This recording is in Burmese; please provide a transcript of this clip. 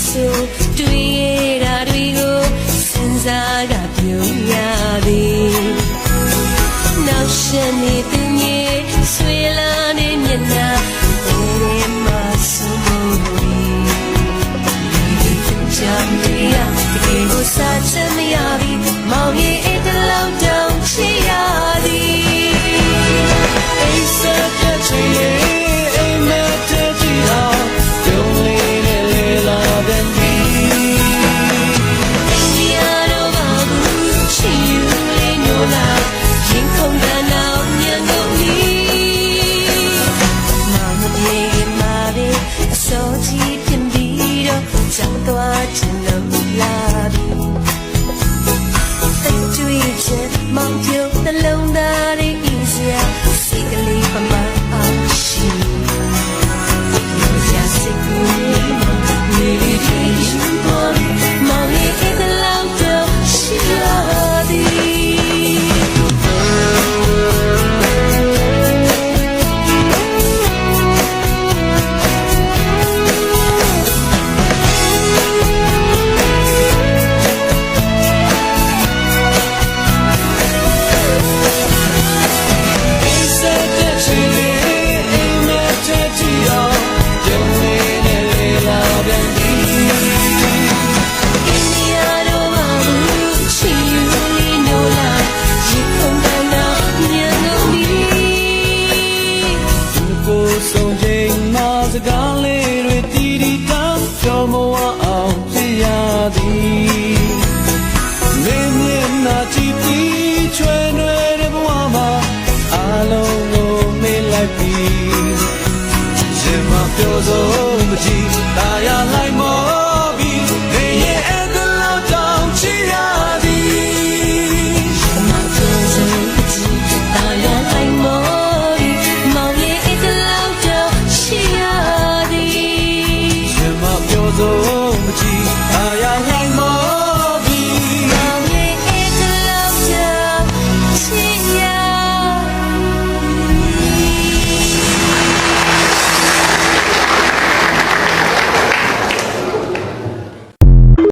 ဆိုတွေ့ရတာတွေကိုစဉ်းစားကပြုံးရသည်နောက်ရှင်နေတဲ့ညဆွေလာနေမျက်နှာဒီမှာဆိုလို့ကြမ်းရတဲ့ကိုစားချင်မရဘူးမောင်ရဲ့အဲ့တလောက်တောင်ချစ်ရသည်အိစတဲ့ချစ်ရဲ့အိမ်မက်တဲ့ကြည့်အောင်ကြုံလေးနဲ့လေလာတဲ့ဒီအိမ်ရတော့ဘာဘူးချစ်ယူလေးညိုလာရင်ခုန်တဲ့နောက်ညံကုန်ပြီးမောင်ရဲ့မာပဲအစောကြီးပြင်ပြီးတော့ကြောက်သွားချင်လို့လာပြီတွေ့ချင်မောင်ပြုတ်နှလုံးသားရဲ့အင်းစရာစိတ်ကလေးပမာအောင်ရှိရစိတ်ကိုနေပြီးရှင်ပေါ်မောင်ရဲ့တလောက်တော့ရှိရသည်စကားလေးတွေတီတီတောင်းကြော်မဝအောင်ဖြစ်ရသည်မင်းမျက်နှာကြည့်ပြီးချွဲနွယ်တဲ့ဘဝမှာအလုံးကိုမေ့လိုက်ပြီးရှင်မပြောဆုံးမကြည့်တာရလိုက်မောပြီးနေရဲ့အဲ့ဒါလောက်တောင်ချစ်ရသည်ရှင်မပြောဆုံးမကြည့်တာရလိုက်မောso